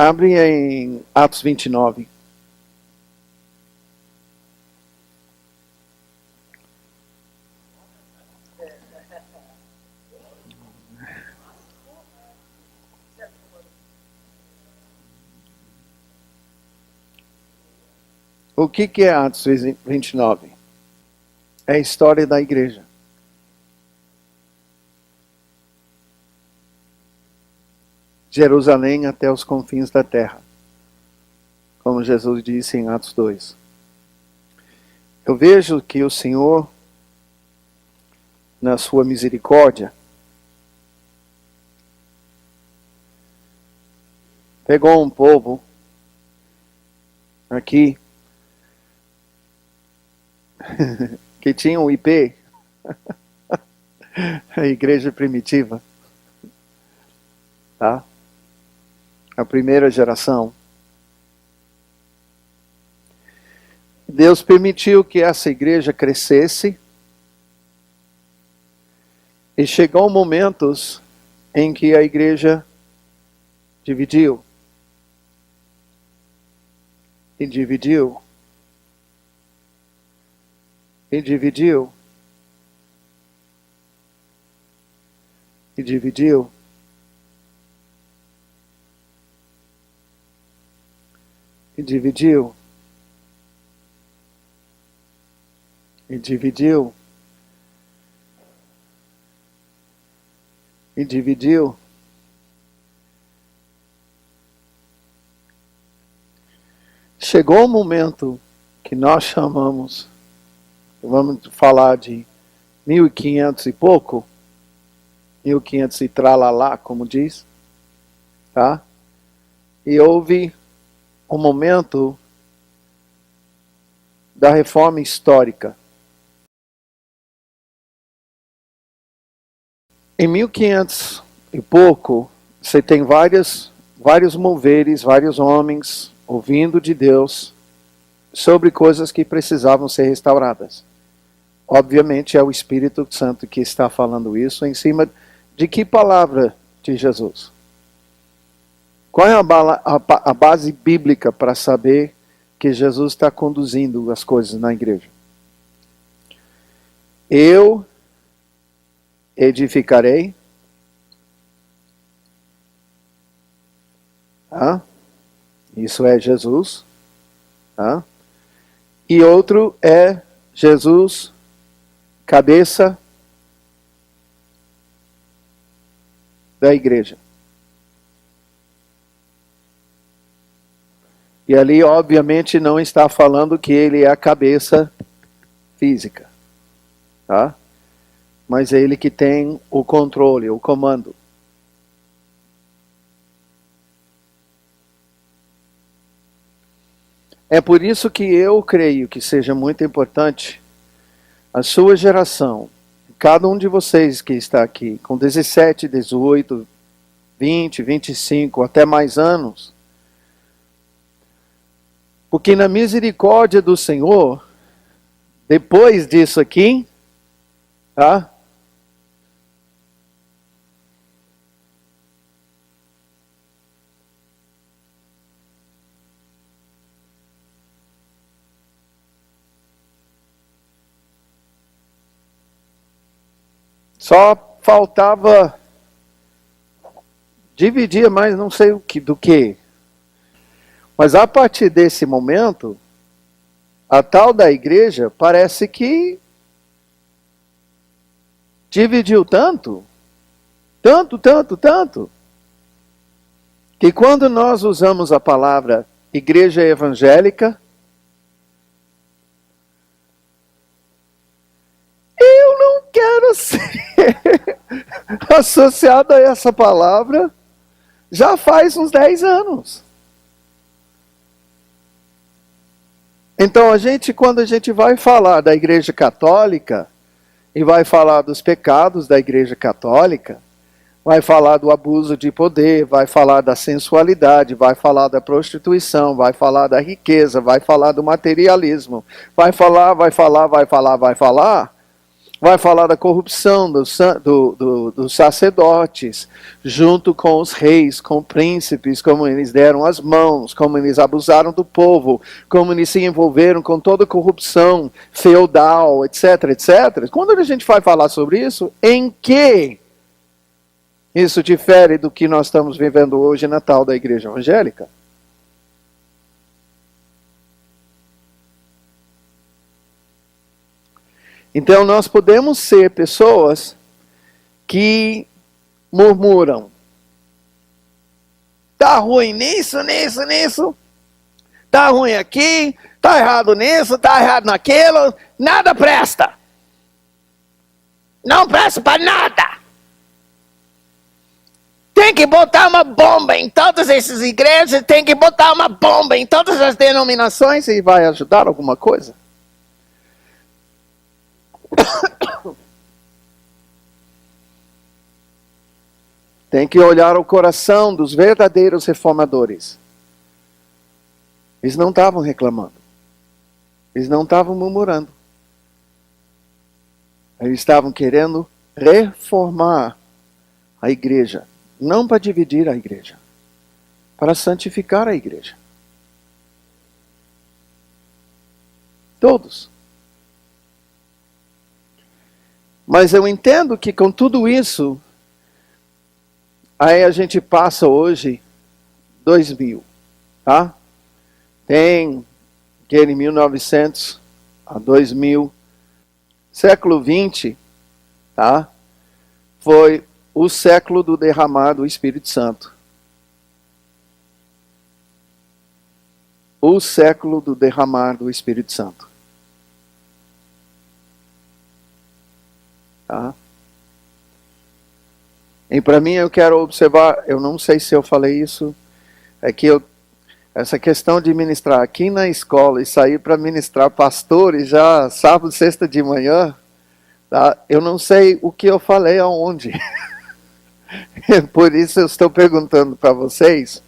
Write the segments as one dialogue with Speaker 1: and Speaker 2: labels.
Speaker 1: Abre em Atos 29. O que é Atos 29? É a história da igreja. Jerusalém até os confins da terra. Como Jesus disse em Atos 2. Eu vejo que o Senhor, na sua misericórdia, pegou um povo aqui que tinha um IP, a igreja primitiva, tá? A primeira geração. Deus permitiu que essa igreja crescesse e chegou momentos em que a igreja dividiu. E dividiu. E dividiu. E dividiu. E dividiu. E dividiu. E dividiu. Chegou um momento que nós chamamos, vamos falar de 1500 e pouco, 1500 e tralalá, como diz, tá? E houve um momento da reforma histórica. Em 1500 e pouco, você tem vários moveres, vários homens ouvindo de Deus sobre coisas que precisavam ser restauradas. Obviamente é o Espírito Santo que está falando isso em cima de que palavra de Jesus? Qual é a base bíblica para saber que Jesus está conduzindo as coisas na igreja? Eu edificarei. Tá? Isso é Jesus. Tá? E outro é Jesus, cabeça da igreja. E ali, obviamente, não está falando que ele é a cabeça física. Tá? Mas é ele que tem o controle, o comando. É por isso que eu creio que seja muito importante a sua geração, cada um de vocês que está aqui, com 17, 18, 20, 25, até mais anos, porque na misericórdia do Senhor, depois disso aqui, tá? Só faltava dividir, mas não sei do que. Mas a partir desse momento, a tal da igreja parece que dividiu tanto, que quando nós usamos a palavra igreja evangélica, eu não quero ser associado a essa palavra já faz uns 10 anos. Então quando a gente vai falar da igreja católica, e vai falar dos pecados da igreja católica, vai falar do abuso de poder, vai falar da sensualidade, vai falar da prostituição, vai falar da riqueza, vai falar do materialismo, vai falar. Vai falar da corrupção dos sacerdotes, junto com os reis, com príncipes, como eles deram as mãos, como eles abusaram do povo, como eles se envolveram com toda a corrupção feudal, etc, etc. Quando a gente vai falar sobre isso, em que isso difere do que nós estamos vivendo hoje na tal da igreja evangélica? Então nós podemos ser pessoas que murmuram. Tá ruim nisso, nisso, nisso. Tá ruim aqui, tá errado nisso, tá errado naquilo. Nada presta. Não presta para nada. Tem que botar uma bomba em todas essas igrejas, tem que botar uma bomba em todas as denominações e vai ajudar alguma coisa? Tem que olhar o coração dos verdadeiros reformadores. Eles não estavam reclamando. Eles não estavam murmurando. Eles estavam querendo reformar a igreja. Não para dividir a igreja. Para santificar a igreja. Todos. Mas eu entendo que com tudo isso, aí a gente passa hoje 2000, tá? Tem que de 1900 a 2000, século 20, tá? Foi o século do derramar do Espírito Santo. O século do derramar do Espírito Santo. Tá? E para mim eu quero observar, eu não sei se eu falei isso, é que essa questão de ministrar aqui na escola e sair para ministrar pastores já sábado, sexta de manhã, tá? Eu não sei o que eu falei aonde. Por isso eu estou perguntando para vocês,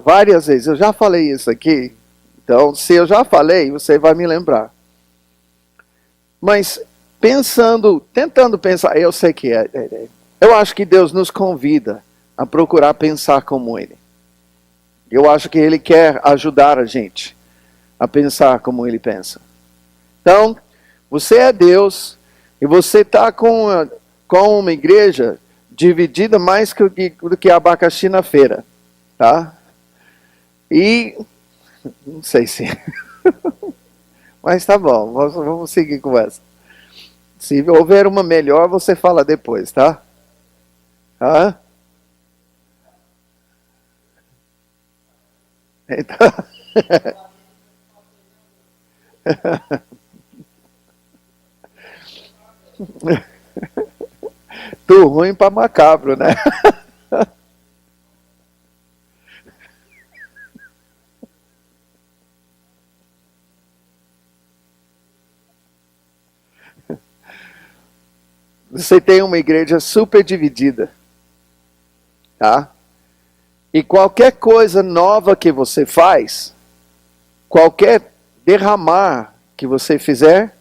Speaker 1: várias vezes, eu já falei isso aqui, então se eu já falei, você vai me lembrar. Mas tentando pensar, eu sei que eu acho que Deus nos convida a procurar pensar como Ele. Eu acho que Ele quer ajudar a gente a pensar como Ele pensa. Então, você é Deus e você está com uma igreja dividida mais do que abacaxi na feira, tá? E não sei se, mas tá bom, vamos seguir com essa. Se houver uma melhor, você fala depois, tá? Hã? Então... Tô ruim para macabro, né? Você tem uma igreja super dividida, tá? E qualquer coisa nova que você faz, qualquer derramar que você fizer,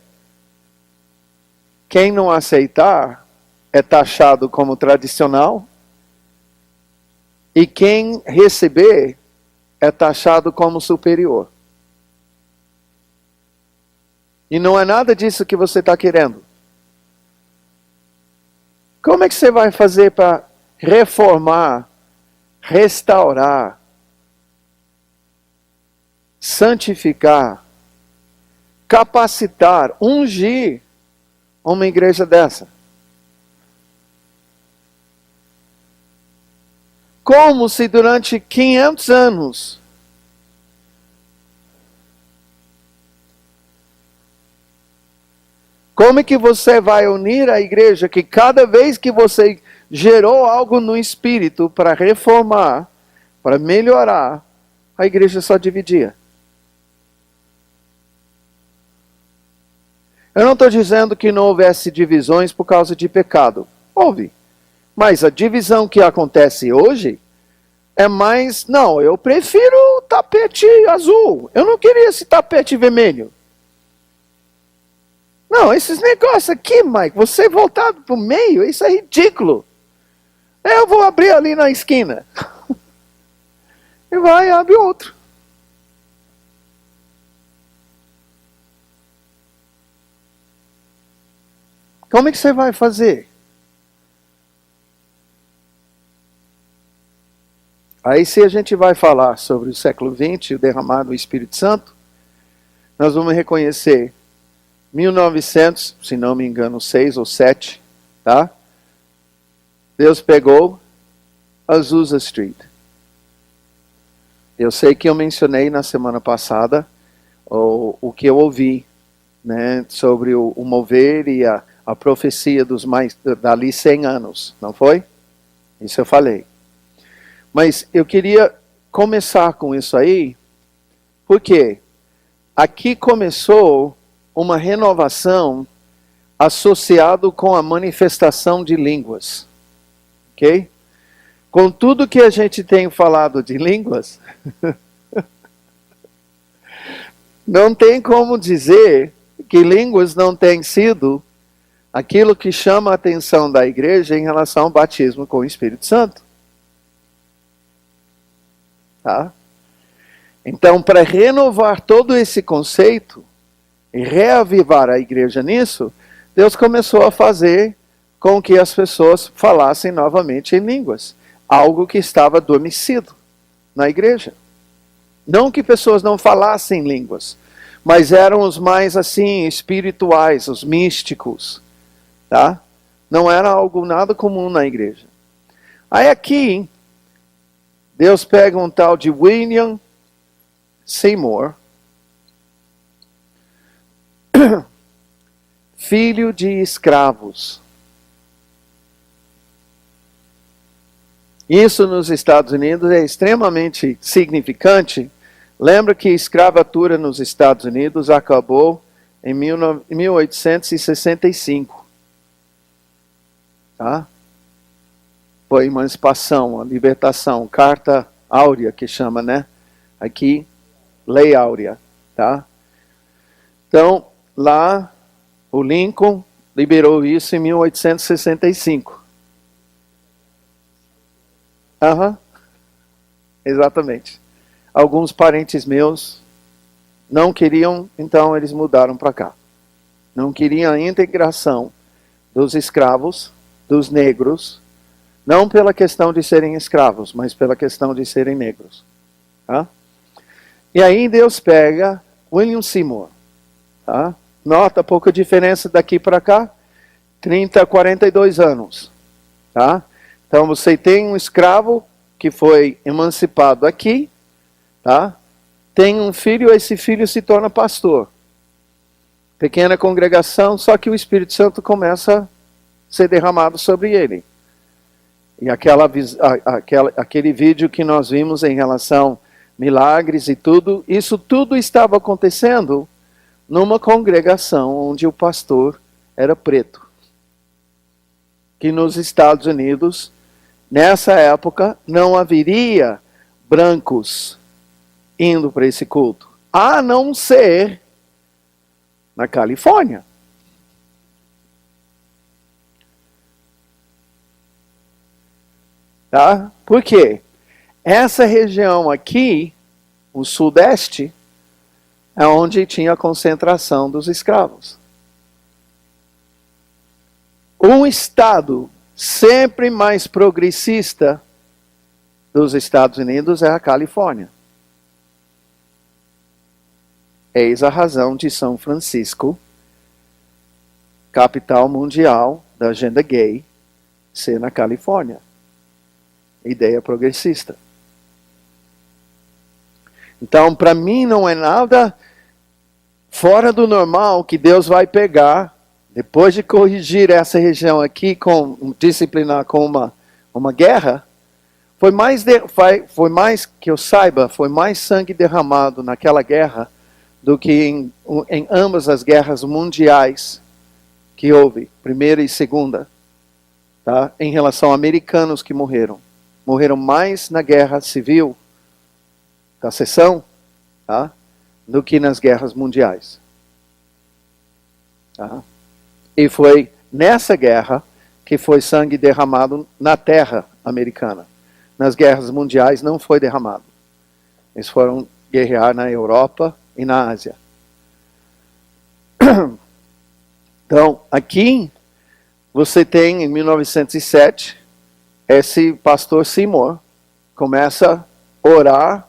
Speaker 1: quem não aceitar é taxado como tradicional, e quem receber é taxado como superior. E não é nada disso que você está querendo. Como é que você vai fazer para reformar, restaurar, santificar, capacitar, ungir uma igreja dessa? Como se durante 500 anos como é que você vai unir a igreja que cada vez que você gerou algo no espírito para reformar, para melhorar, a igreja só dividia? Eu não estou dizendo que não houvesse divisões por causa de pecado. Houve. Mas a divisão que acontece hoje é mais... Não, eu prefiro o tapete azul. Eu não queria esse tapete vermelho. Não, esses negócios aqui, Mike, você voltado para o meio, isso é ridículo. Eu vou abrir ali na esquina. E vai e abre outro. Como é que você vai fazer? Aí se a gente vai falar sobre o século XX, o derramado do Espírito Santo, nós vamos reconhecer 1900, se não me engano, 6 ou 7, tá? Deus pegou Azusa Street. Eu sei que eu mencionei na semana passada o que eu ouvi, né, sobre o mover e a profecia dos mais dali 100 anos, não foi? Isso eu falei. Mas eu queria começar com isso aí, porque aqui começou uma renovação associado com a manifestação de línguas. Ok? Com tudo que a gente tem falado de línguas, não tem como dizer que línguas não têm sido aquilo que chama a atenção da igreja em relação ao batismo com o Espírito Santo. Tá? Então, para renovar todo esse conceito e reavivar a igreja nisso, Deus começou a fazer com que as pessoas falassem novamente em línguas. Algo que estava adormecido na igreja. Não que pessoas não falassem línguas, mas eram os mais assim espirituais, os místicos, tá? Não era algo nada comum na igreja. Aí aqui Deus pega um tal de William Seymour, filho de escravos. Isso nos Estados Unidos é extremamente significante. Lembra que a escravatura nos Estados Unidos acabou em 1865. Tá? Foi a emancipação, a libertação, Carta Áurea que chama, né? Aqui, Lei Áurea. Tá? Então, lá, o Lincoln liberou isso em 1865. Exatamente. Alguns parentes meus não queriam, então eles mudaram para cá. Não queriam a integração dos escravos, dos negros, não pela questão de serem escravos, mas pela questão de serem negros. Tá? E aí Deus pega William Seymour. Tá? Nota pouca diferença daqui para cá, 30 a 42 anos. Tá? Então você tem um escravo que foi emancipado aqui, tá? Tem um filho, esse filho se torna pastor. Pequena congregação, só que o Espírito Santo começa a ser derramado sobre ele. E aquele vídeo que nós vimos em relação a milagres e tudo, isso tudo estava acontecendo numa congregação onde o pastor era preto. Que nos Estados Unidos, nessa época, não haveria brancos indo para esse culto. A não ser na Califórnia. Tá? Por quê? Essa região aqui, o sudeste, é onde tinha a concentração dos escravos. Um estado sempre mais progressista dos Estados Unidos é a Califórnia. Eis a razão de São Francisco, capital mundial da agenda gay, ser na Califórnia. Ideia progressista. Então, para mim, não é nada fora do normal que Deus vai pegar, depois de corrigir essa região aqui, disciplinar com uma guerra, foi mais que eu saiba, foi mais sangue derramado naquela guerra do que em ambas as guerras mundiais que houve, primeira e segunda, tá? Em relação a americanos que morreram. Morreram mais na guerra civil, da seção, tá? Do que nas guerras mundiais. Tá? E foi nessa guerra que foi sangue derramado na terra americana. Nas guerras mundiais não foi derramado. Eles foram guerrear na Europa e na Ásia. Então, aqui você tem, em 1907, esse pastor Seymour começa a orar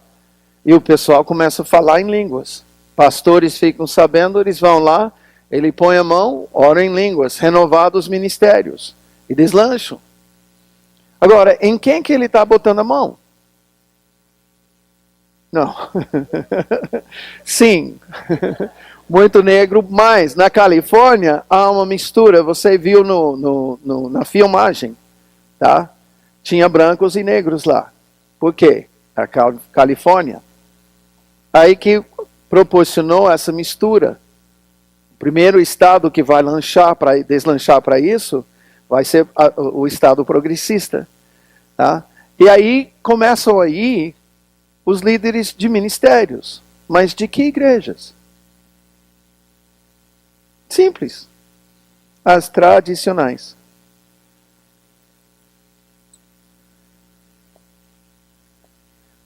Speaker 1: e o pessoal começa a falar em línguas. Pastores ficam sabendo, eles vão lá, ele põe a mão, ora em línguas, renovados os ministérios e deslancham. Agora, em quem que ele está botando a mão? Não. Sim. Muito negro, mas na Califórnia há uma mistura, você viu na filmagem, tá? Tinha brancos e negros lá. Por quê? A Califórnia. Aí que proporcionou essa mistura. O primeiro estado que vai deslanchar para isso vai ser o estado progressista. Tá? E aí começam aí os líderes de ministérios. Mas de que igrejas? Simples. As tradicionais.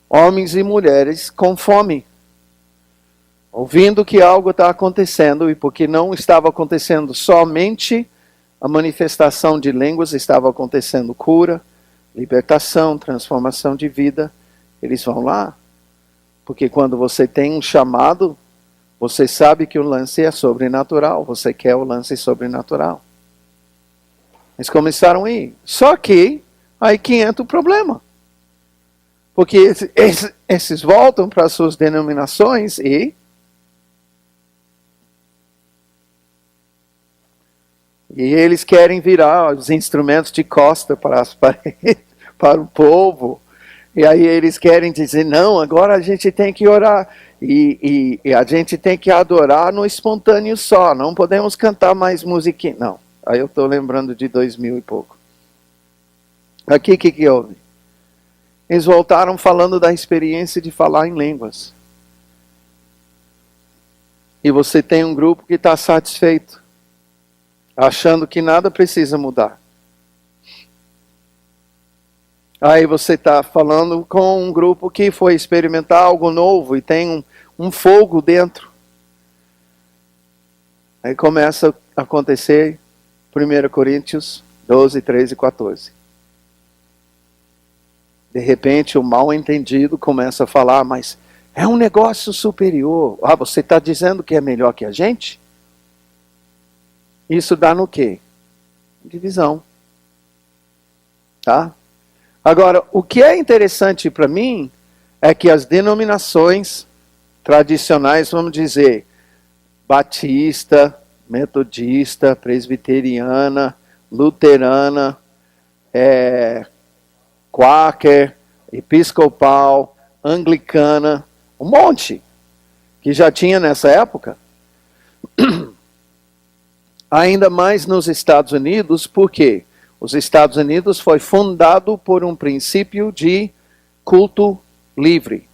Speaker 1: Homens e mulheres com fome. Ouvindo que algo está acontecendo, e porque não estava acontecendo somente a manifestação de línguas, estava acontecendo cura, libertação, transformação de vida, eles vão lá. Porque quando você tem um chamado, você sabe que o lance é sobrenatural, você quer o lance sobrenatural. Eles começaram a ir. Só que, aí que entra o problema. Porque esses voltam para suas denominações e eles querem virar os instrumentos de costa para as paredes, para o povo. E aí eles querem dizer, não, agora a gente tem que orar. E a gente tem que adorar no espontâneo só. Não podemos cantar mais musiquinha. Não. Aí eu estou lembrando de 2000 e pouco. Aqui o que houve? Eles voltaram falando da experiência de falar em línguas. E você tem um grupo que está satisfeito, achando que nada precisa mudar. Aí você está falando com um grupo que foi experimentar algo novo e tem um fogo dentro. Aí começa a acontecer 1 Coríntios 12, 13 e 14. De repente o mal entendido começa a falar, mas é um negócio superior. Ah, você está dizendo que é melhor que a gente? Isso dá no quê? Divisão. Tá? Agora, o que é interessante para mim é que as denominações tradicionais, vamos dizer, batista, metodista, presbiteriana, luterana, quaker, episcopal, anglicana, um monte, que já tinha nessa época. Ainda mais nos Estados Unidos, por quê? Os Estados Unidos foi fundado por um princípio de culto livre.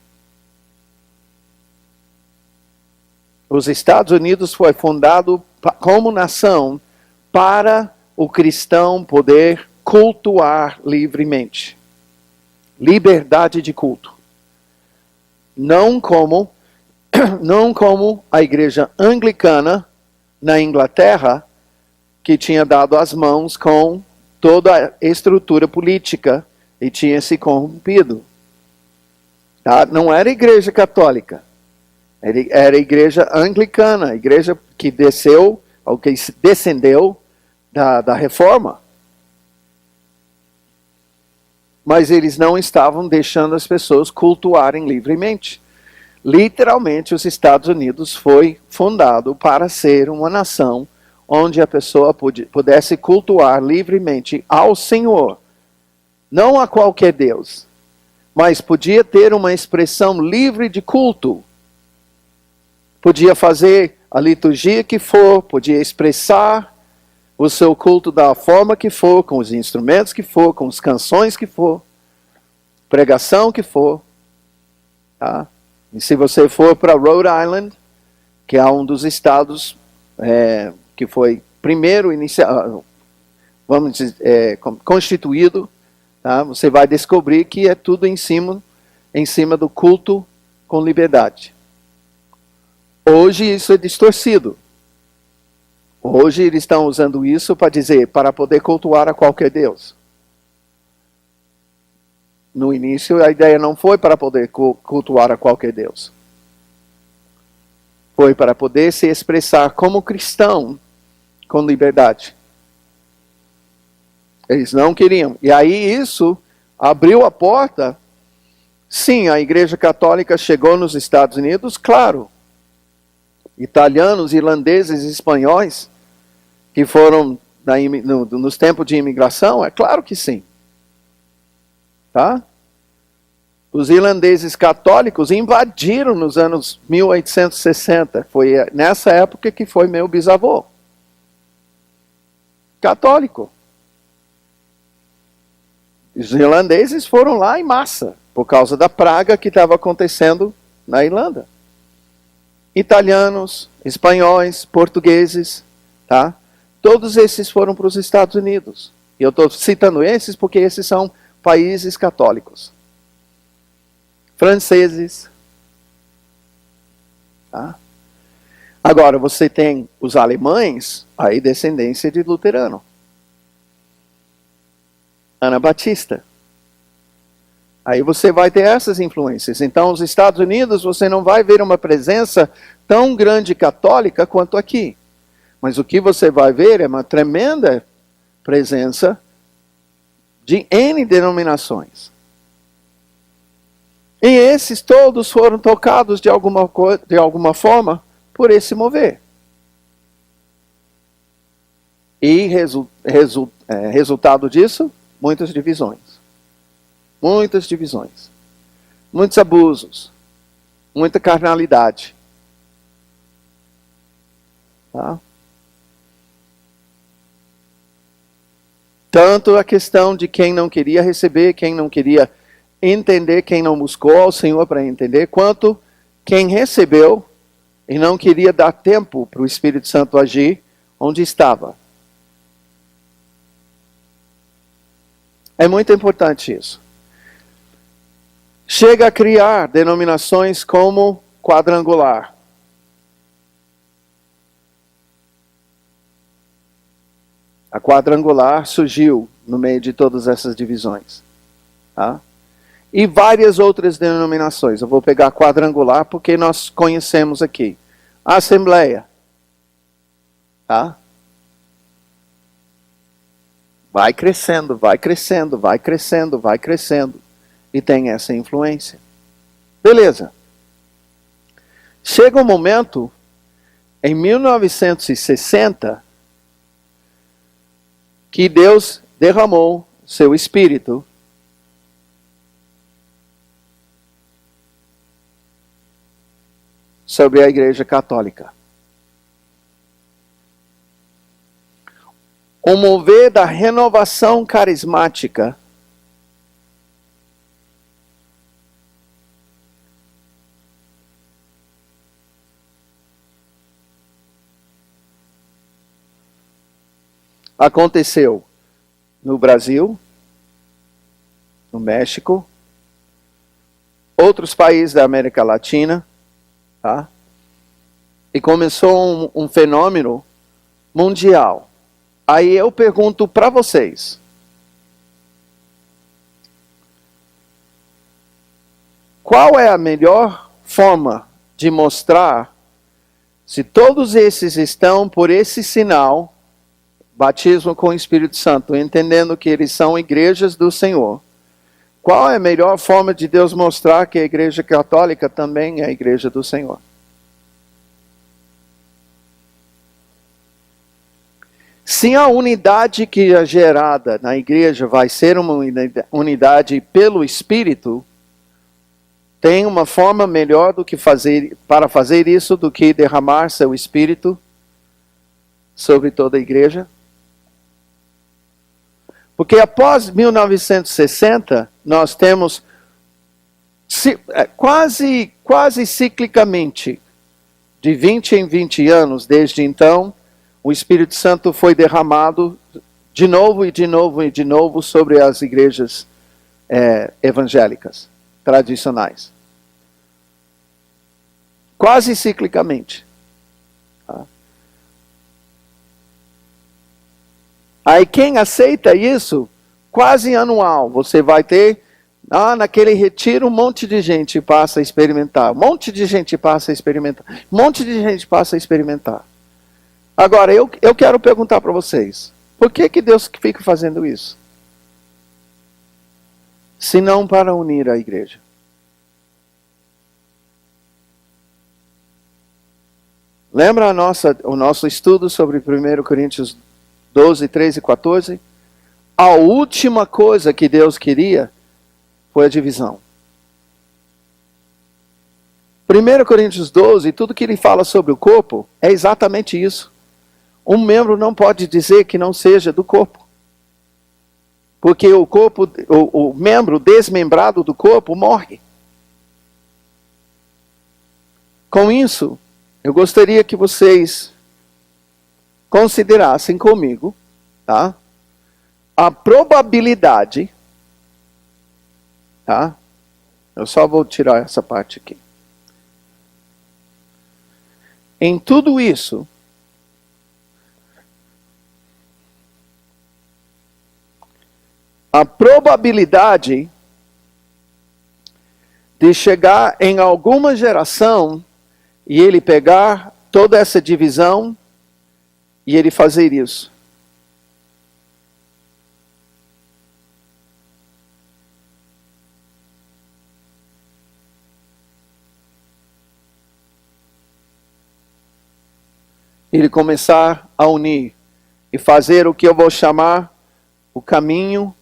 Speaker 1: Os Estados Unidos foi fundado como nação para o cristão poder cultuar livremente. Liberdade de culto. Não como a igreja anglicana na Inglaterra, que tinha dado as mãos com toda a estrutura política e tinha se corrompido. Tá? Não era igreja católica, era igreja anglicana, a igreja que desceu, ou que descendeu da reforma. Mas eles não estavam deixando as pessoas cultuarem livremente. Literalmente, os Estados Unidos foi fundado para ser uma nação onde a pessoa pudesse cultuar livremente ao Senhor. Não a qualquer Deus, mas podia ter uma expressão livre de culto. Podia fazer a liturgia que for, podia expressar o seu culto da forma que for, com os instrumentos que for, com as canções que for, pregação que for. Tá? E se você for para Rhode Island, que é um dos estados que foi primeiro vamos dizer, constituído, tá? Você vai descobrir que é tudo em cima do culto com liberdade. Hoje isso é distorcido. Hoje eles estão usando isso para dizer, para poder cultuar a qualquer Deus. No início a ideia não foi para poder cultuar a qualquer Deus. Foi para poder se expressar como cristão com liberdade. Eles não queriam. E aí isso abriu a porta. Sim, a Igreja Católica chegou nos Estados Unidos, claro. Italianos, irlandeses, espanhóis, que foram nos tempos de imigração, é claro que sim. Tá? Os irlandeses católicos invadiram nos anos 1860. Foi nessa época que foi meu bisavô. Católico. Os irlandeses foram lá em massa, por causa da praga que estava acontecendo na Irlanda. Italianos, espanhóis, portugueses, tá? Todos esses foram para os Estados Unidos. E eu estou citando esses porque esses são países católicos. Franceses. Tá? Agora, você tem os alemães, aí descendência de luterano. Anabatista. Aí você vai ter essas influências. Então, nos Estados Unidos, você não vai ver uma presença tão grande católica quanto aqui. Mas o que você vai ver é uma tremenda presença de N denominações. E esses todos foram tocados de alguma forma por esse mover. E resultado disso, muitas divisões. Muitas divisões. Muitos abusos. Muita carnalidade. Tá? Tanto a questão de quem não queria receber, quem não queria entender, quem não buscou ao Senhor para entender, quanto quem recebeu e não queria dar tempo para o Espírito Santo agir onde estava. É muito importante isso. Chega a criar denominações como quadrangular. A quadrangular surgiu no meio de todas essas divisões. Tá? E várias outras denominações. Eu vou pegar a quadrangular porque nós conhecemos aqui. A Assembleia. Tá? Vai crescendo, vai crescendo, vai crescendo, vai crescendo. E tem essa influência. Beleza. Chega um momento, em 1960, que Deus derramou seu Espírito sobre a Igreja Católica. O mover da renovação carismática aconteceu no Brasil, no México, outros países da América Latina, tá? E começou um fenômeno mundial. Aí eu pergunto para vocês, qual é a melhor forma de mostrar se todos esses estão por esse sinal, batismo com o Espírito Santo, entendendo que eles são igrejas do Senhor? Qual é a melhor forma de Deus mostrar que a Igreja Católica também é a Igreja do Senhor? Se a unidade que é gerada na igreja vai ser uma unidade pelo Espírito, tem uma forma melhor para fazer isso do que derramar seu Espírito sobre toda a igreja? Porque após 1960, nós temos quase ciclicamente, de 20 em 20 anos, desde então, o Espírito Santo foi derramado de novo e de novo e de novo sobre as igrejas evangélicas, tradicionais. Quase ciclicamente. Tá? Aí quem aceita isso, quase anual, você vai ter, naquele retiro um monte de gente passa a experimentar, um monte de gente passa a experimentar, um monte de gente passa a experimentar. Agora, eu quero perguntar para vocês, por que Deus fica fazendo isso? Se não para unir a igreja. Lembra o nosso estudo sobre 1 Coríntios 12, 13 e 14? A última coisa que Deus queria foi a divisão. 1 Coríntios 12, tudo que ele fala sobre o corpo, é exatamente isso. Um membro não pode dizer que não seja do corpo. Porque o corpo, o membro desmembrado do corpo morre. Com isso, eu gostaria que vocês considerassem comigo, tá? A probabilidade, tá? Eu só vou tirar essa parte aqui. Em tudo isso, a probabilidade de chegar em alguma geração e ele pegar toda essa divisão e ele fazer isso. Ele começar a unir e fazer o que eu vou chamar o caminho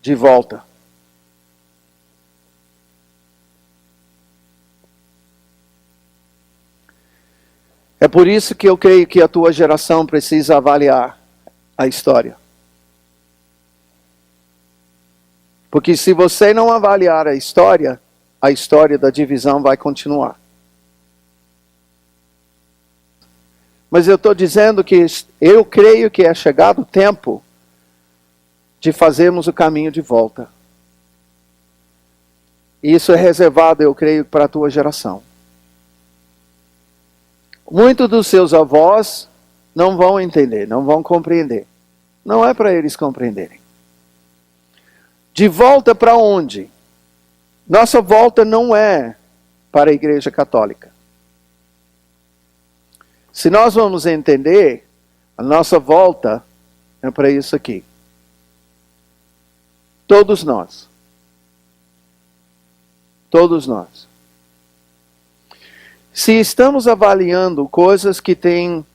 Speaker 1: de volta. É por isso que eu creio que a tua geração precisa avaliar a história. Porque se você não avaliar a história da divisão vai continuar. Mas eu estou dizendo que eu creio que é chegado o tempo de fazermos o caminho de volta. E isso é reservado, eu creio, para a tua geração. Muitos dos seus avós não vão entender, não vão compreender. Não é para eles compreenderem. De volta para onde? Nossa volta não é para a Igreja Católica. Se nós vamos entender, a nossa volta é para isso aqui. Todos nós. Todos nós. Se estamos avaliando coisas que têm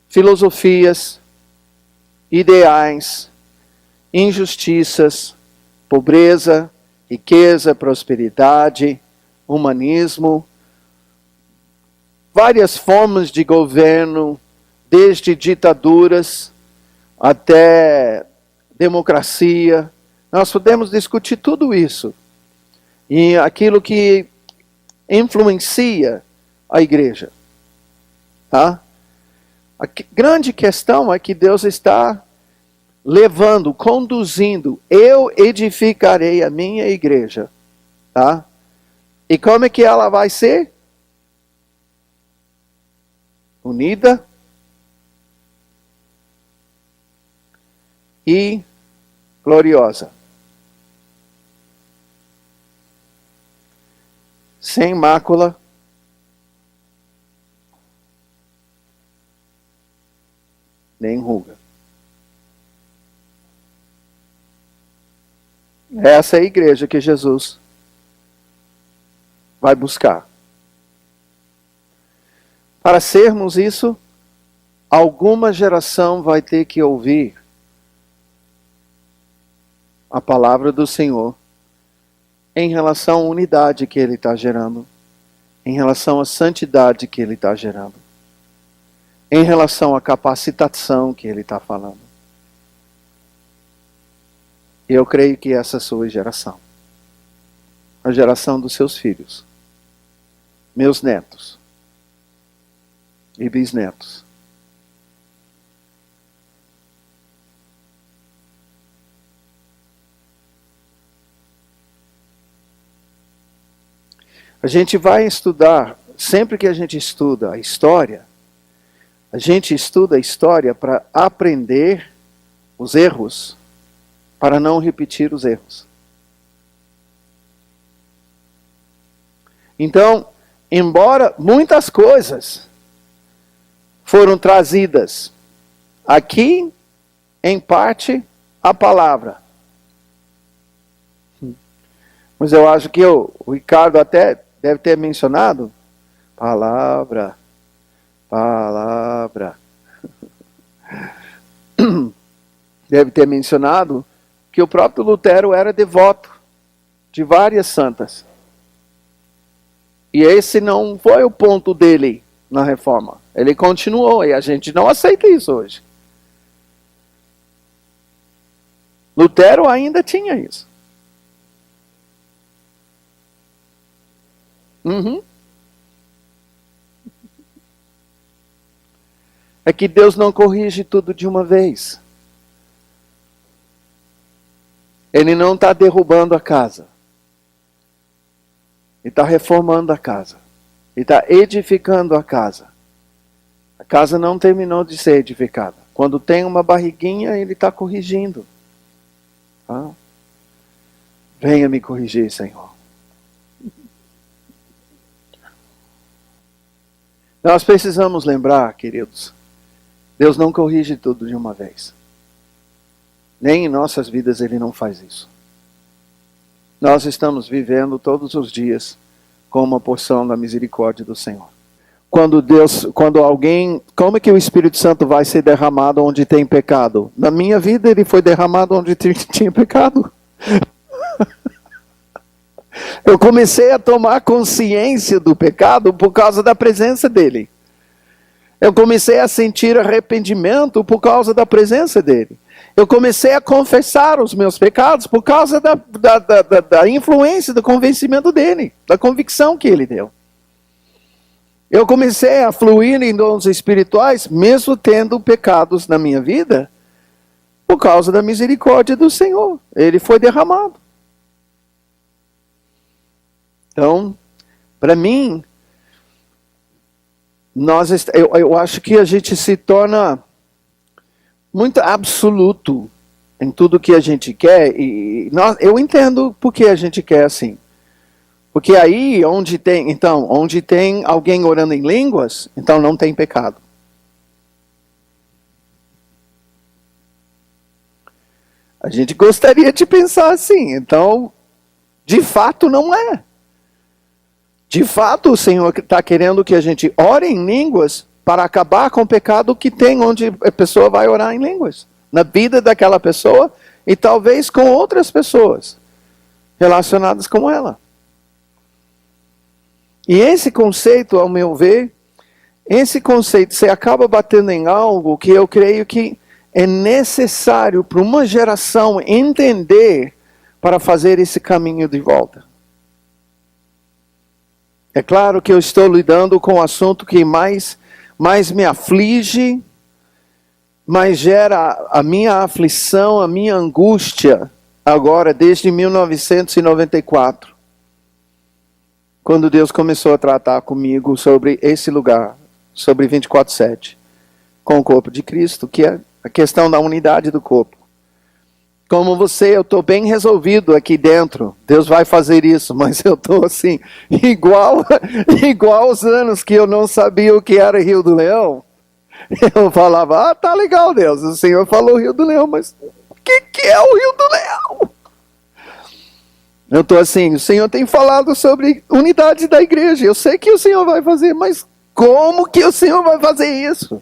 Speaker 1: filosofias, ideais, injustiças, pobreza, riqueza, prosperidade, humanismo, várias formas de governo, desde ditaduras até democracia, nós podemos discutir tudo isso. E aquilo que influencia a igreja. Tá? A grande questão é que Deus está levando, conduzindo. Eu edificarei a minha igreja. Tá? E como é que ela vai ser? Unida e gloriosa. Sem mácula, nem ruga. Essa é a igreja que Jesus vai buscar. Para sermos isso, alguma geração vai ter que ouvir a palavra do Senhor em relação à unidade que Ele está gerando, em relação à santidade que Ele está gerando, em relação à capacitação que Ele está falando. E eu creio que essa é a sua geração. A geração dos seus filhos, meus netos. e bisnetos. A gente vai estudar, sempre que a gente estuda a gente estuda a história para aprender os erros, para não repetir os erros. Então, embora muitas coisas foram trazidas aqui, em parte, a palavra. Mas eu acho que o Ricardo até deve ter mencionado palavra. Deve ter mencionado que o próprio Lutero era devoto de várias santas. E esse não foi o ponto dele na reforma. Ele continuou e a gente não aceita isso hoje. Lutero ainda tinha isso. É que Deus não corrige tudo de uma vez. Ele não está derrubando a casa. Ele está reformando a casa. Ele está edificando a casa. A casa não terminou de ser edificada. Quando tem uma barriguinha, ele está corrigindo. Ah. Venha me corrigir, Senhor. Nós precisamos lembrar, queridos, Deus não corrige tudo de uma vez. Nem em nossas vidas Ele não faz isso. Nós estamos vivendo todos os dias com uma porção da misericórdia do Senhor. Quando alguém, como é que o Espírito Santo vai ser derramado onde tem pecado? Na minha vida ele foi derramado onde tinha pecado. Eu comecei a tomar consciência do pecado por causa da presença dele. Eu comecei a sentir arrependimento por causa da presença dele. Eu comecei a confessar os meus pecados por causa da influência, do convencimento dele, da convicção que ele deu. Eu comecei a fluir em dons espirituais, mesmo tendo pecados na minha vida, por causa da misericórdia do Senhor. Ele foi derramado. Então, para mim, eu acho que a gente se torna muito absoluto em tudo que a gente quer. Eu entendo por que a gente quer assim. Porque aí, onde tem alguém orando em línguas, então não tem pecado. A gente gostaria de pensar assim, então, de fato não é. De fato, o Senhor está querendo que a gente ore em línguas para acabar com o pecado que tem onde a pessoa vai orar em línguas. Na vida daquela pessoa e talvez com outras pessoas relacionadas com ela. E esse conceito, ao meu ver, você acaba batendo em algo que eu creio que é necessário para uma geração entender para fazer esse caminho de volta. É claro que eu estou lidando com um assunto que mais me aflige, mais gera a minha aflição, a minha angústia, agora desde 1994. Quando Deus começou a tratar comigo sobre esse lugar, sobre 24/7, com o corpo de Cristo, que é a questão da unidade do corpo. Como eu estou bem resolvido aqui dentro. Deus vai fazer isso, mas eu estou assim, igual os anos que eu não sabia o que era Rio do Leão. Eu falava, tá legal Deus, o Senhor falou Rio do Leão, mas o que é o Rio do Leão? Eu estou assim, o Senhor tem falado sobre unidade da igreja, eu sei que o Senhor vai fazer, mas como que o Senhor vai fazer isso?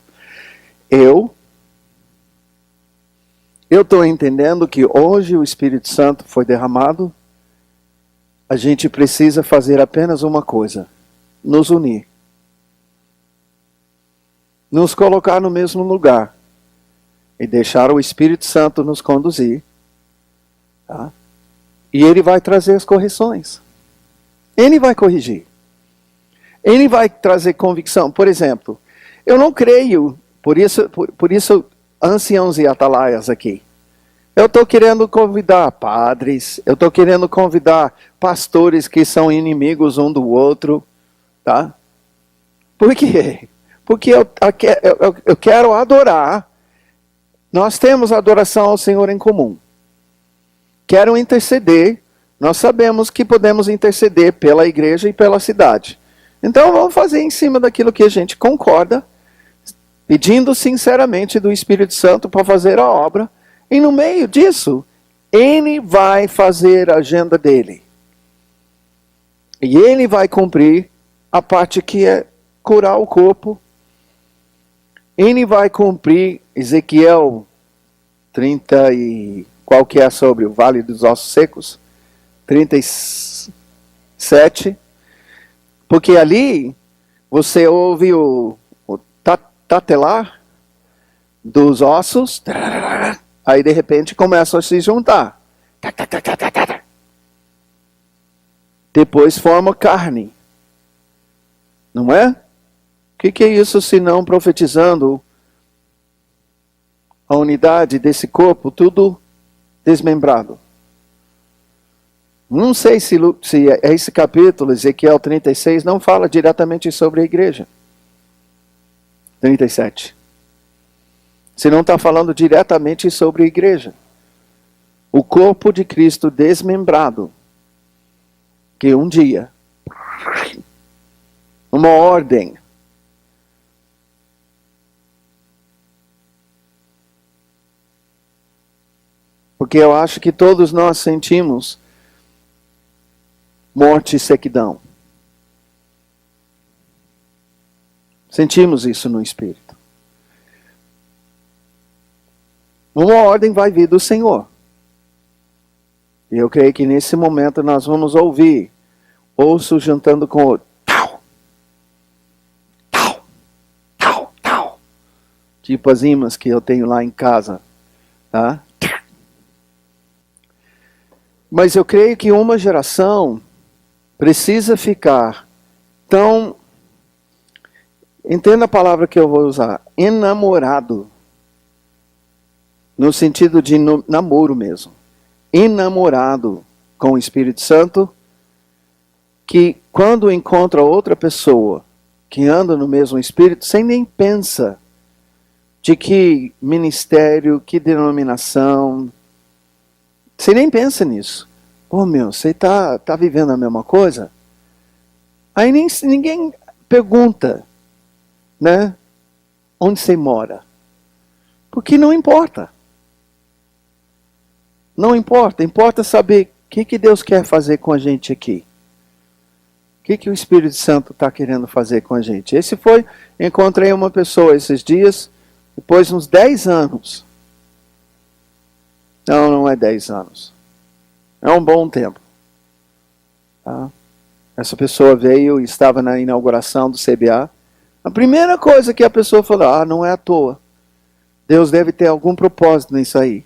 Speaker 1: Eu estou entendendo que hoje o Espírito Santo foi derramado, a gente precisa fazer apenas uma coisa, nos unir. Nos colocar no mesmo lugar e deixar o Espírito Santo nos conduzir. Tá? E Ele vai trazer as correções. Ele vai corrigir. Ele vai trazer convicção. Por exemplo, Eu não creio, por isso anciãos e atalaias aqui. Eu estou querendo convidar padres, eu estou querendo convidar pastores que são inimigos um do outro, tá? Por quê? Porque eu quero adorar. Nós temos adoração ao Senhor em comum. Quero interceder. Nós sabemos que podemos interceder pela igreja e pela cidade. Então vamos fazer em cima daquilo que a gente concorda, pedindo sinceramente do Espírito Santo para fazer a obra. E no meio disso, Ele vai fazer a agenda dele. E Ele vai cumprir a parte que é curar o corpo. Ele vai cumprir Ezequiel 30 e qual que é sobre o Vale dos Ossos Secos? 37. Porque ali você ouve o tatelar dos ossos. Aí de repente começam a se juntar. Depois forma carne. Não é? O que é isso se não profetizando a unidade desse corpo, tudo desmembrado? Não sei se esse capítulo, Ezequiel 36, não fala diretamente sobre a igreja. 37. Se não está falando diretamente sobre a igreja. O corpo de Cristo desmembrado. Que um dia, uma ordem, porque eu acho que todos nós sentimos morte e sequidão. Sentimos isso no Espírito. Uma ordem vai vir do Senhor. E eu creio que nesse momento nós vamos ouvir. Ouço juntando com o tal. Tal. Tal. Tal. Tipo as imãs que eu tenho lá em casa. Tá? Mas eu creio que uma geração precisa ficar tão... Entenda a palavra que eu vou usar. Enamorado. No sentido de namoro mesmo. Enamorado com o Espírito Santo, que quando encontra outra pessoa que anda no mesmo Espírito, sem nem pensa de que ministério, que denominação, você nem pensa nisso. Ô meu, você tá vivendo a mesma coisa? Aí ninguém pergunta, né? Onde você mora? Porque não importa. Não importa, importa saber o que Deus quer fazer com a gente aqui. O que o Espírito Santo está querendo fazer com a gente. Encontrei uma pessoa esses dias, depois de uns 10 anos. Não é 10 anos. É um bom tempo. Tá? Essa pessoa veio e estava na inauguração do CBA. A primeira coisa que a pessoa falou, não é à toa. Deus deve ter algum propósito nisso aí.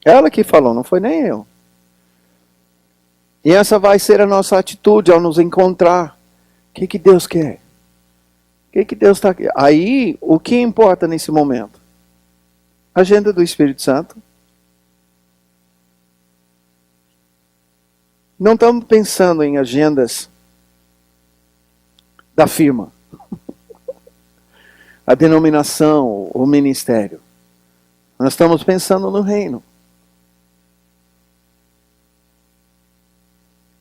Speaker 1: Ela que falou, não foi nem eu. E essa vai ser a nossa atitude ao nos encontrar. O que Deus quer? O que Deus está querendo? Aí, o que importa nesse momento? Agenda do Espírito Santo. Não estamos pensando em agendas da firma. A denominação, o ministério. Nós estamos pensando no reino.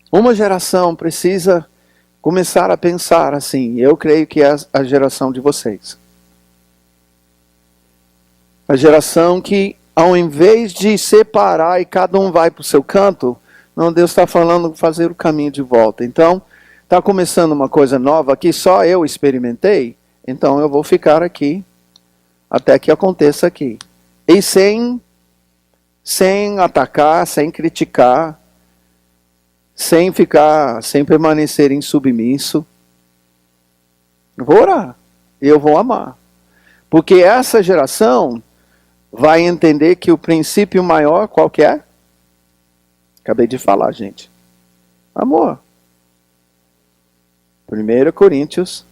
Speaker 1: Uma geração precisa começar a pensar assim. Eu creio que é a geração de vocês. A geração que, ao invés de separar e cada um vai para o seu canto, não, Deus está falando fazer o caminho de volta. Então, está começando uma coisa nova que só eu experimentei. Então, eu vou ficar aqui até que aconteça aqui. E sem atacar, sem criticar, sem permanecer insubmisso. Eu vou orar. Eu vou amar. Porque essa geração vai entender que o princípio maior, qual que é? Acabei de falar, gente. Amor. 1 Coríntios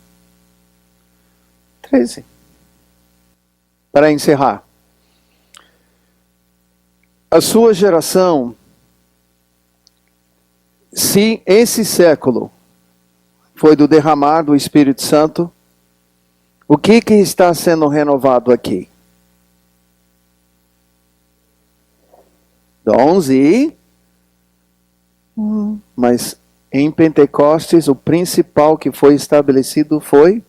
Speaker 1: 13. Para encerrar. A sua geração, se esse século foi do derramar do Espírito Santo, o que está sendo renovado aqui? Dons e... Mas em Pentecostes, o principal que foi estabelecido foi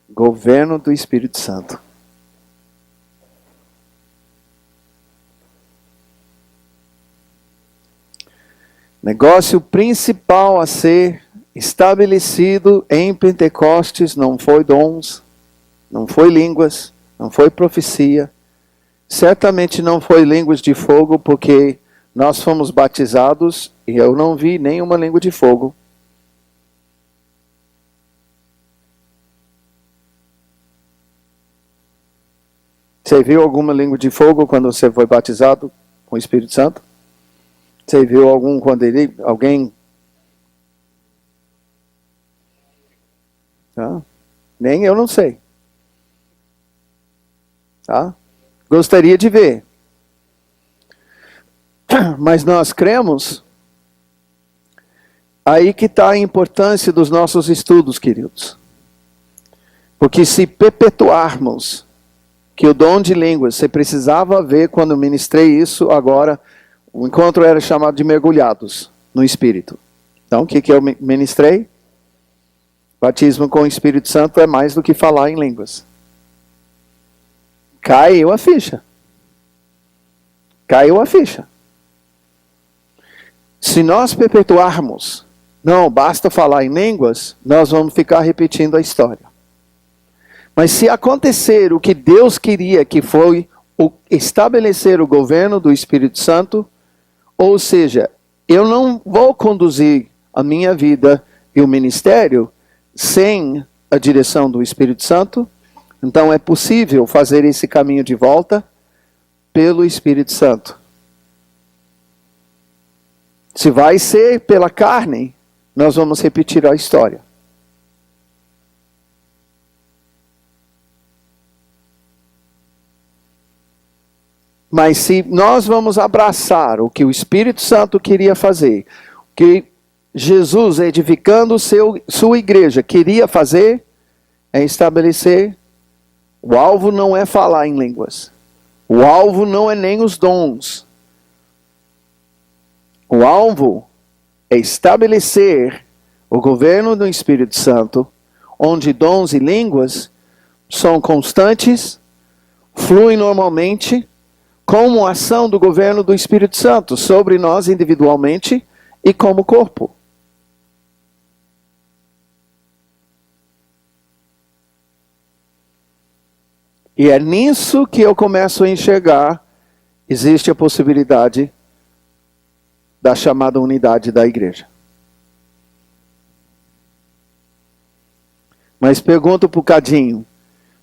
Speaker 1: governo do Espírito Santo. Negócio principal a ser estabelecido em Pentecostes não foi dons, não foi línguas, não foi profecia. Certamente não foi línguas de fogo, porque nós fomos batizados e eu não vi nenhuma língua de fogo. Você viu alguma língua de fogo quando você foi batizado com o Espírito Santo? Você viu algum quando alguém... Tá? Nem eu não sei. Tá? Gostaria de ver. Mas nós cremos. Aí que está a importância dos nossos estudos, queridos. Porque se perpetuarmos que o dom de línguas, você precisava ver quando ministrei isso agora, o encontro era chamado de mergulhados no Espírito. Então, o que eu ministrei? Batismo com o Espírito Santo é mais do que falar em línguas. Caiu a ficha. Caiu a ficha. Se nós perpetuarmos, não basta falar em línguas, nós vamos ficar repetindo a história. Mas se acontecer o que Deus queria, que foi estabelecer o governo do Espírito Santo, ou seja, eu não vou conduzir a minha vida e o ministério sem a direção do Espírito Santo, então é possível fazer esse caminho de volta pelo Espírito Santo. Se vai ser pela carne, nós vamos repetir a história. Mas se nós vamos abraçar o que o Espírito Santo queria fazer, o que Jesus, edificando sua igreja, queria fazer, é estabelecer, o alvo não é falar em línguas. O alvo não é nem os dons. O alvo é estabelecer o governo do Espírito Santo, onde dons e línguas são constantes, fluem normalmente, como ação do governo do Espírito Santo sobre nós individualmente e como corpo. E é nisso que eu começo a enxergar, existe a possibilidade da chamada unidade da igreja. Mas pergunto para o Cadinho,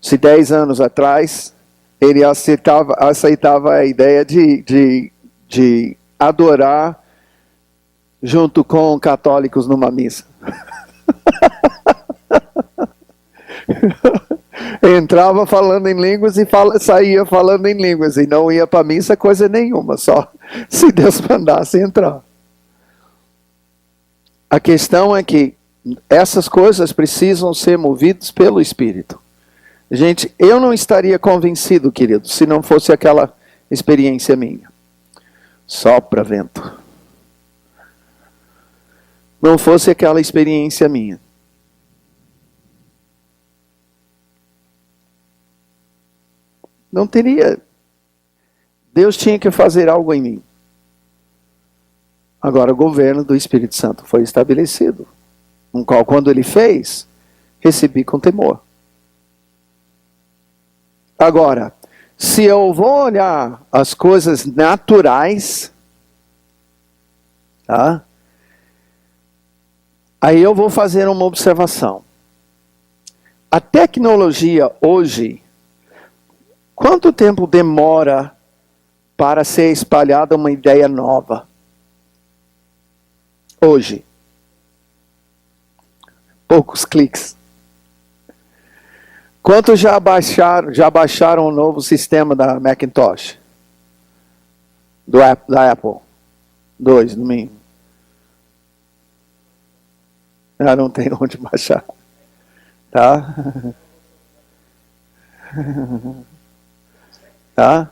Speaker 1: se 10 anos atrás ele aceitava a ideia de adorar junto com católicos numa missa. Entrava falando em línguas e saía falando em línguas. E não ia para a missa coisa nenhuma, só se Deus mandasse entrar. A questão é que essas coisas precisam ser movidas pelo Espírito. Gente, eu não estaria convencido, querido, se não fosse aquela experiência minha. Sopra vento. Não fosse aquela experiência minha. Não teria. Deus tinha que fazer algo em mim. Agora, o governo do Espírito Santo foi estabelecido. No qual, quando ele fez, recebi com temor. Agora, se eu vou olhar as coisas naturais, tá? Aí eu vou fazer uma observação. A tecnologia hoje, quanto tempo demora para ser espalhada uma ideia nova? Hoje. Poucos cliques. Quantos já baixaram o novo sistema da Macintosh? Da Apple? 2, no mínimo. Já não tem onde baixar. Tá? Tá?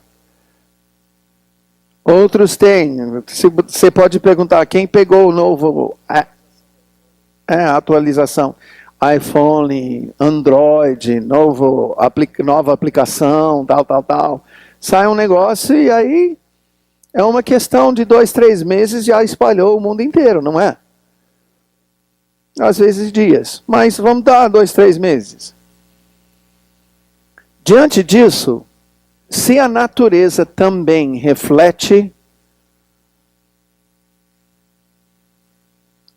Speaker 1: Outros têm. Você pode perguntar, quem pegou o novo atualização? iPhone, Android, nova aplicação, tal. Sai um negócio e aí é uma questão de 2, 3 meses, já espalhou o mundo inteiro, não é? Às vezes dias, mas vamos dar 2, 3 meses. Diante disso, se a natureza também reflete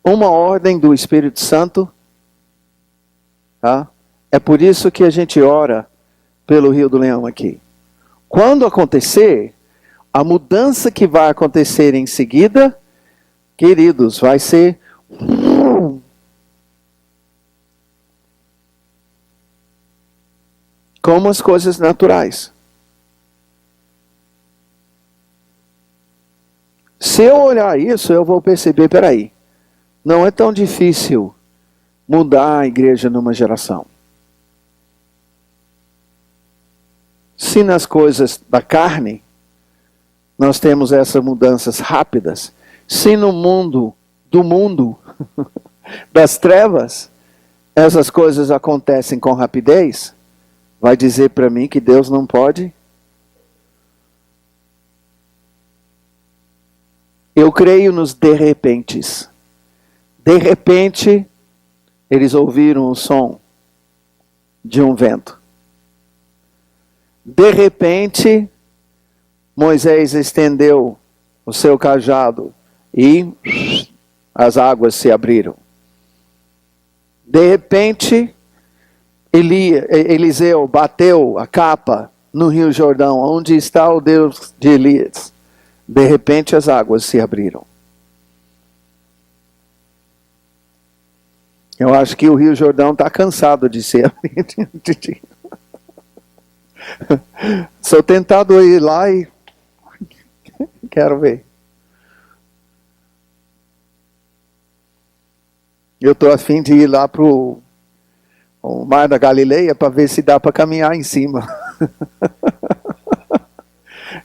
Speaker 1: uma ordem do Espírito Santo, tá? É por isso que a gente ora pelo Rio do Leão aqui. Quando acontecer, a mudança que vai acontecer em seguida, queridos, vai ser como as coisas naturais. Se eu olhar isso, eu vou perceber, peraí, não é tão difícil mudar a igreja numa geração. Se nas coisas da carne, nós temos essas mudanças rápidas, se no mundo, das trevas, essas coisas acontecem com rapidez, vai dizer para mim que Deus não pode? Eu creio nos de repentes. De repente, eles ouviram o som de um vento. De repente, Moisés estendeu o seu cajado e as águas se abriram. De repente, Eliseu bateu a capa no Rio Jordão, onde está o Deus de Elias. De repente as águas se abriram. Eu acho que o Rio Jordão está cansado de ser abrido. Sou tentado a ir lá e quero ver. Eu estou a fim de ir lá para o Mar da Galileia para ver se dá para caminhar em cima.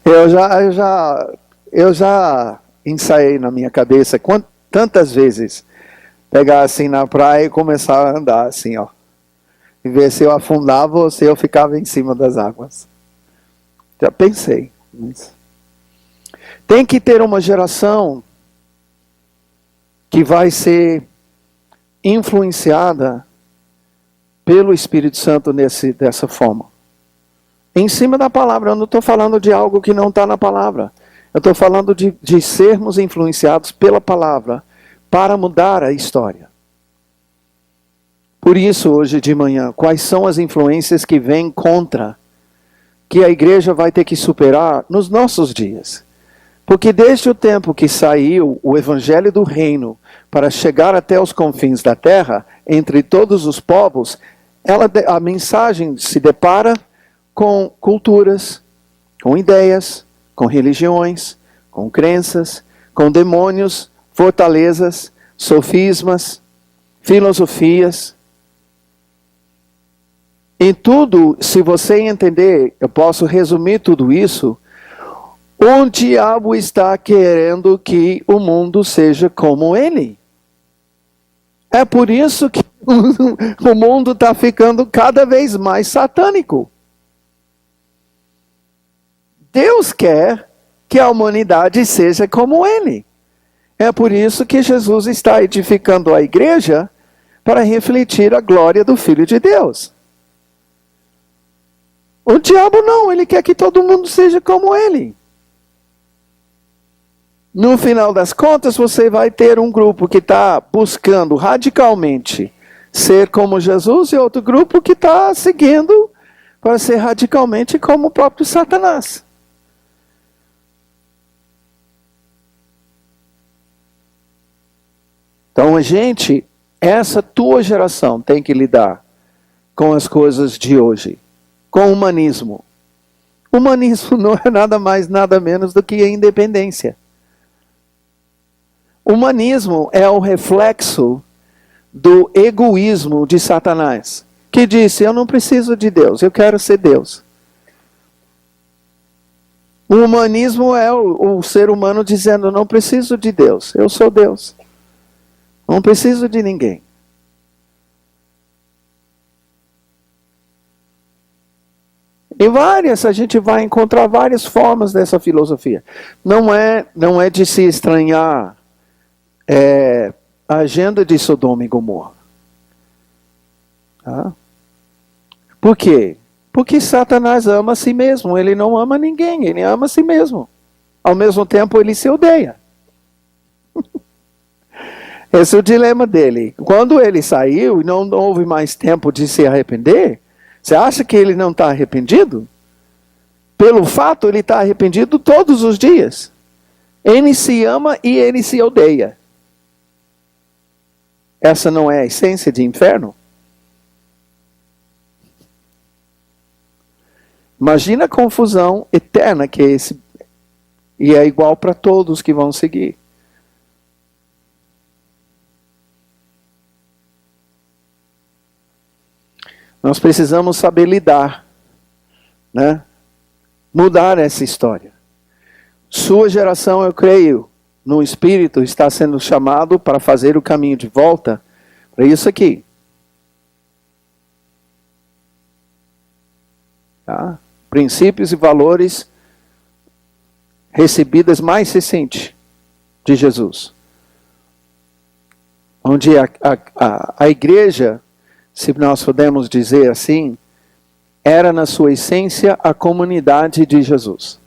Speaker 1: Eu já ensaiei na minha cabeça tantas vezes pegar assim na praia e começar a andar assim, ó. E ver se eu afundava ou se eu ficava em cima das águas. Já pensei. Mas tem que ter uma geração que vai ser influenciada pelo Espírito Santo dessa forma. Em cima da palavra, eu não estou falando de algo que não está na palavra. Eu estou falando de sermos influenciados pela palavra para mudar a história. Por isso, hoje de manhã, quais são as influências que vêm contra, que a igreja vai ter que superar nos nossos dias? Porque desde o tempo que saiu o evangelho do reino para chegar até os confins da terra, entre todos os povos, a mensagem se depara com culturas, com ideias, com religiões, com crenças, com demônios, fortalezas, sofismas, filosofias. Em tudo, se você entender, eu posso resumir tudo isso, o diabo está querendo que o mundo seja como ele. É por isso que o mundo está ficando cada vez mais satânico. Deus quer que a humanidade seja como ele. É por isso que Jesus está edificando a igreja para refletir a glória do Filho de Deus. O diabo não, ele quer que todo mundo seja como ele. No final das contas, você vai ter um grupo que está buscando radicalmente ser como Jesus e outro grupo que está seguindo para ser radicalmente como o próprio Satanás. Então, essa tua geração tem que lidar com as coisas de hoje, com o humanismo. O humanismo não é nada mais, nada menos do que a independência. O humanismo é o reflexo do egoísmo de Satanás, que disse: eu não preciso de Deus, eu quero ser Deus. O humanismo é o ser humano dizendo: não preciso de Deus, eu sou Deus. Não preciso de ninguém. A gente vai encontrar várias formas dessa filosofia. Não é de se estranhar a agenda de Sodoma e Gomorra. Tá? Por quê? Porque Satanás ama a si mesmo, ele não ama ninguém, ele ama a si mesmo. Ao mesmo tempo ele se odeia. Esse é o dilema dele. Quando ele saiu e não houve mais tempo de se arrepender, você acha que ele não está arrependido? Pelo fato, ele está arrependido todos os dias. Ele se ama e ele se odeia. Essa não é a essência de inferno? Imagina a confusão eterna que é esse. E é igual para todos que vão seguir. Nós precisamos saber lidar, né? Mudar essa história. Sua geração, eu creio, no Espírito, está sendo chamado para fazer o caminho de volta para isso aqui. Tá? Princípios e valores recebidas mais recente de Jesus. Onde a igreja, se nós podemos dizer assim, era na sua essência a comunidade de Jesus.